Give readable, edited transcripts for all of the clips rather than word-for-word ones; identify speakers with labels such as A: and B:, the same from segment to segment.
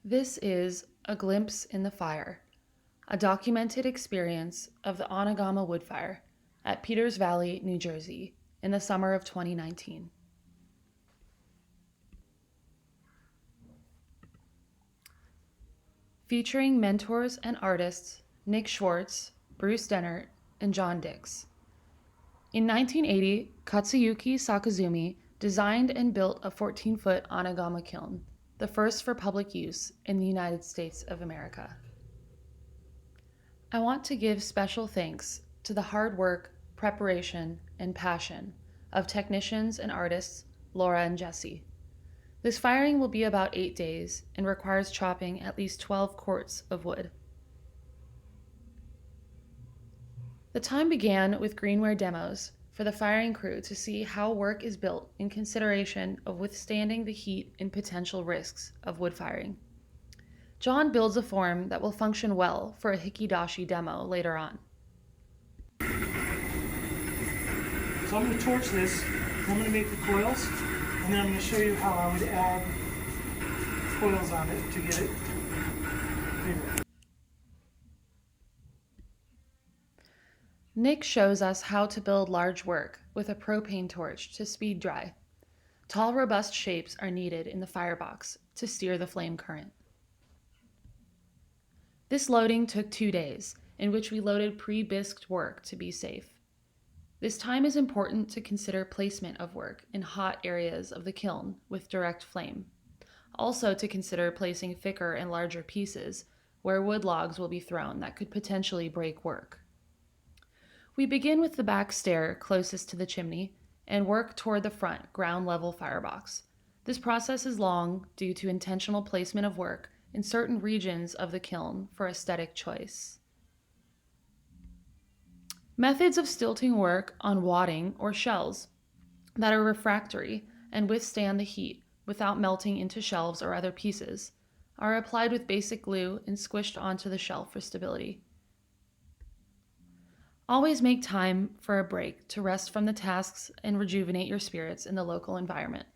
A: This is A Glimpse in the Fire, a documented experience of the Anagama wood fire at Peters Valley, New Jersey, in the summer of 2019. Featuring mentors and artists Nick Schwartz, Bruce Dennert, and John Dix. In 1980, Katsuyuki Sakazumi designed and built a 14-foot Anagama kiln, the first for public use in the United States of America. I want to give special thanks to the hard work, preparation, and passion of technicians and artists Laura and Jesse. This firing will be about 8 days and requires chopping at least 12 quarts of wood. The time began with greenware demos for the firing crew to see how work is built in consideration of withstanding the heat and potential risks of wood firing. John builds a form that will function well for a hikidashi demo later on.
B: So I'm going to torch this, I'm going to make the coils, and then I'm going to show you how I would add coils on it to get it bigger.
A: Nick shows us how to build large work with a propane torch to speed dry. Tall, robust shapes are needed in the firebox to steer the flame current. This loading took 2 days, in which we loaded pre-bisked work to be safe. This time is important to consider placement of work in hot areas of the kiln with direct flame. Also to consider placing thicker and larger pieces where wood logs will be thrown that could potentially break work. We begin with the back stair closest to the chimney and work toward the front ground level firebox. This process is long due to intentional placement of work in certain regions of the kiln for aesthetic choice. Methods of stilting work on wadding or shells that are refractory and withstand the heat without melting into shelves or other pieces are applied with basic glue and squished onto the shelf for stability. Always make time for a break to rest from the tasks and rejuvenate your spirits in the local environment.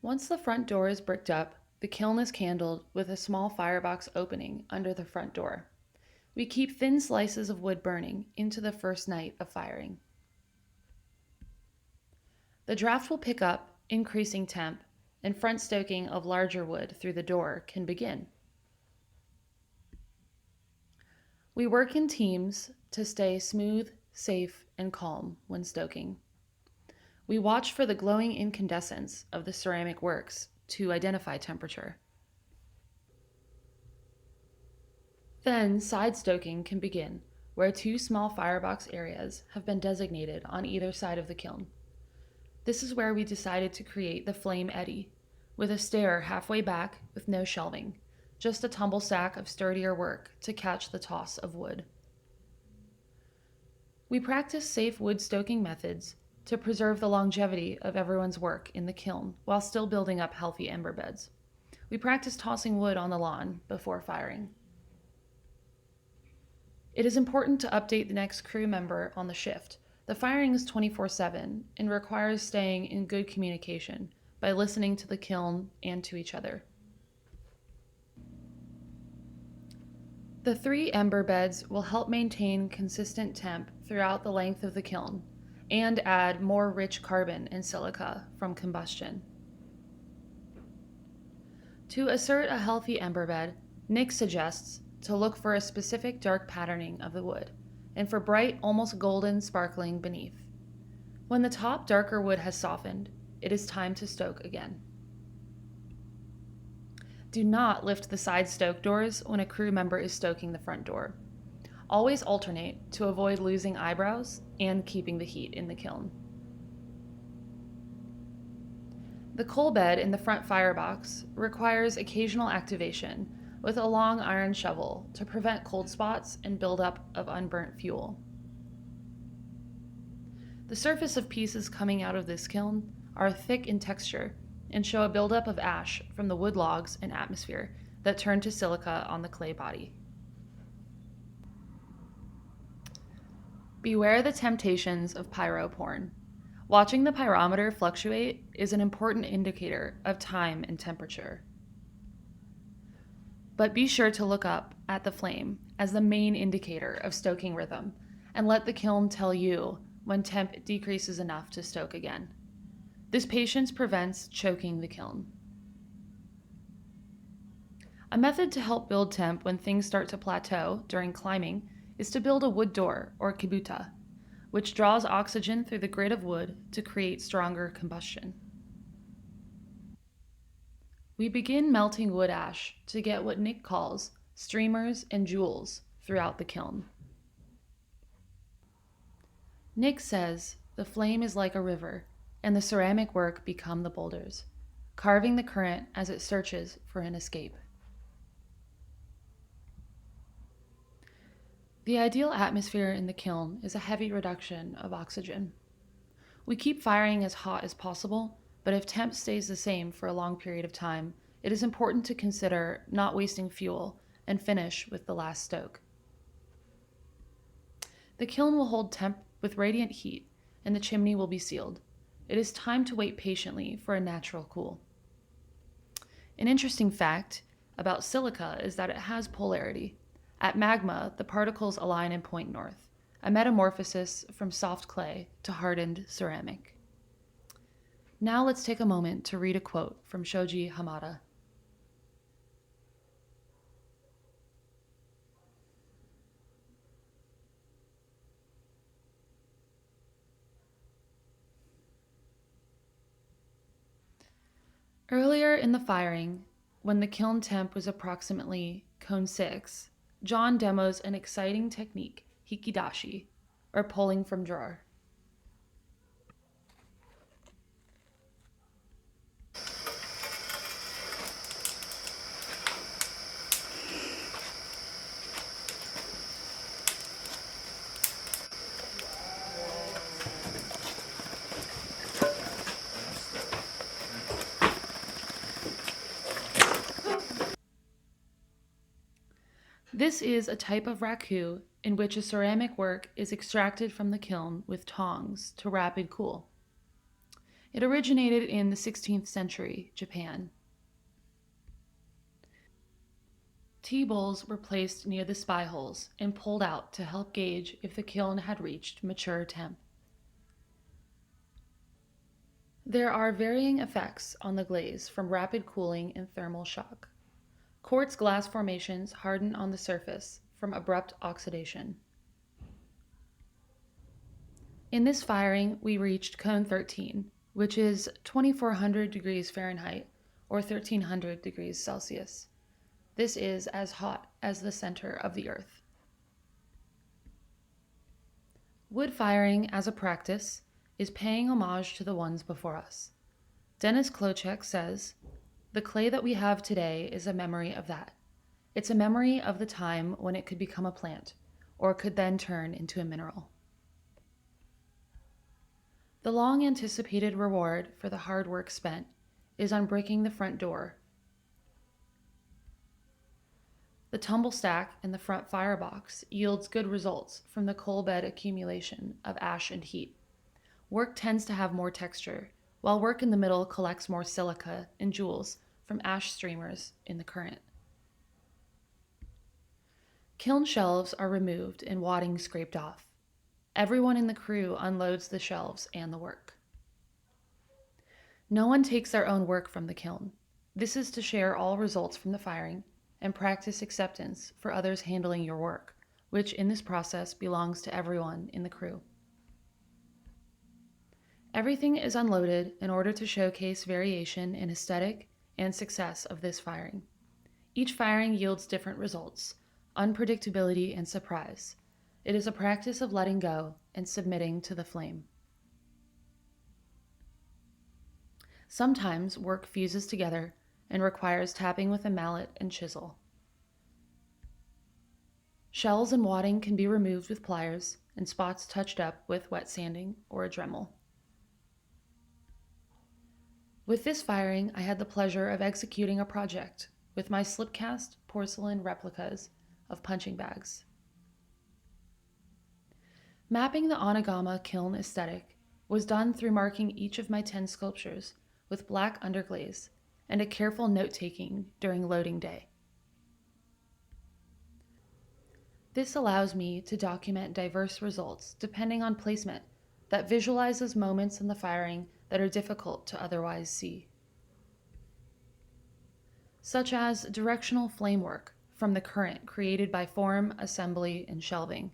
A: Once the front door is bricked up, the kiln is candled with a small firebox opening under the front door. We keep thin slices of wood burning into the first night of firing. The draft will pick up, increasing temp, and front stoking of larger wood through the door can begin. We work in teams to stay smooth, safe, and calm when stoking. We watch for the glowing incandescence of the ceramic works to identify temperature. Then side stoking can begin, where 2 small firebox areas have been designated on either side of the kiln. This is where we decided to create the flame eddy, with a stair halfway back with no shelving, just a tumble sack of sturdier work to catch the toss of wood. We practice safe wood stoking methods to preserve the longevity of everyone's work in the kiln while still building up healthy ember beds. We practice tossing wood on the lawn before firing. It is important to update the next crew member on the shift. The firing is 24/7 and requires staying in good communication by listening to the kiln and to each other. The 3 ember beds will help maintain consistent temp throughout the length of the kiln and add more rich carbon and silica from combustion. To assert a healthy ember bed, Nick suggests to look for a specific dark patterning of the wood and for bright, almost golden sparkling beneath. When the top darker wood has softened, it is time to stoke again. Do not lift the side stoke doors when a crew member is stoking the front door. Always alternate to avoid losing eyebrows and keeping the heat in the kiln. The coal bed in the front firebox requires occasional activation with a long iron shovel to prevent cold spots and buildup of unburnt fuel. The surface of pieces coming out of this kiln are thick in texture and show a buildup of ash from the wood logs and atmosphere that turn to silica on the clay body. Beware the temptations of pyro porn. Watching the pyrometer fluctuate is an important indicator of time and temperature. But be sure to look up at the flame as the main indicator of stoking rhythm, and let the kiln tell you when temp decreases enough to stoke again. This patience prevents choking the kiln. A method to help build temp when things start to plateau during climbing is to build a wood door, or kibuta, which draws oxygen through the grit of wood to create stronger combustion. We begin melting wood ash to get what Nick calls streamers and jewels throughout the kiln. Nick says the flame is like a river, and the ceramic work become the boulders, carving the current as it searches for an escape. The ideal atmosphere in the kiln is a heavy reduction of oxygen. We keep firing as hot as possible, but if temp stays the same for a long period of time, it is important to consider not wasting fuel and finish with the last stoke. The kiln will hold temp with radiant heat, and the chimney will be sealed. It is time to wait patiently for a natural cool. An interesting fact about silica is that it has polarity. At magma, the particles align and point north, a metamorphosis from soft clay to hardened ceramic. Now let's take a moment to read a quote from Shoji Hamada. Earlier in the firing, when the kiln temp was approximately cone 6, John demos an exciting technique, hikidashi, or pulling from drawer. This is a type of raku in which a ceramic work is extracted from the kiln with tongs to rapid cool. It originated in the 16th century Japan. Tea bowls were placed near the spy holes and pulled out to help gauge if the kiln had reached mature temp. There are varying effects on the glaze from rapid cooling and thermal shock. Quartz glass formations harden on the surface from abrupt oxidation. In this firing, we reached cone 13, which is 2400 degrees Fahrenheit or 1300 degrees Celsius. This is as hot as the center of the earth. Wood firing as a practice is paying homage to the ones before us. Dennis Klochek says, "The clay that we have today is a memory of that. It's a memory of the time when it could become a plant, or could then turn into a mineral." The long-anticipated reward for the hard work spent is unbricking the front door. The tumble stack in the front firebox yields good results from the coal bed accumulation of ash and heat. Work tends to have more texture, while work in the middle collects more silica and jewels from ash streamers in the current. Kiln shelves are removed and wadding scraped off. Everyone in the crew unloads the shelves and the work. No one takes their own work from the kiln. This is to share all results from the firing and practice acceptance for others handling your work, which in this process belongs to everyone in the crew. Everything is unloaded in order to showcase variation in aesthetic and success of this firing. Each firing yields different results, unpredictability and surprise. It is a practice of letting go and submitting to the flame. Sometimes work fuses together and requires tapping with a mallet and chisel. Shells and wadding can be removed with pliers and spots touched up with wet sanding or a Dremel. With this firing, I had the pleasure of executing a project with my slipcast porcelain replicas of punching bags. Mapping the Anagama kiln aesthetic was done through marking each of my 10 sculptures with black underglaze and a careful note-taking during loading day. This allows me to document diverse results depending on placement that visualizes moments in the firing that are difficult to otherwise see, such as directional flame work from the current created by form, assembly, and shelving.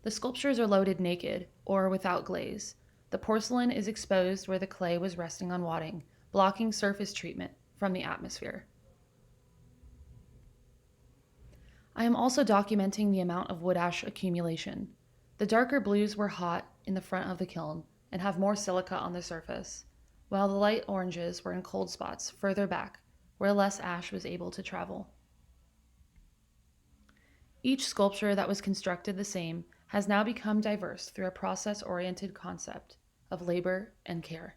A: The sculptures are loaded naked or without glaze. The porcelain is exposed where the clay was resting on wadding, blocking surface treatment from the atmosphere. I am also documenting the amount of wood ash accumulation. The darker blues were hot in the front of the kiln and have more silica on the surface, while the light oranges were in cold spots further back where less ash was able to travel. Each sculpture that was constructed the same has now become diverse through a process-oriented concept of labor and care.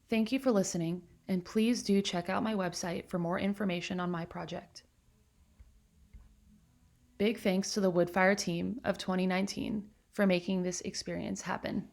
A: Thank you for listening, and please do check out my website for more information on my project. Big thanks to the Woodfire team of 2019 for making this experience happen.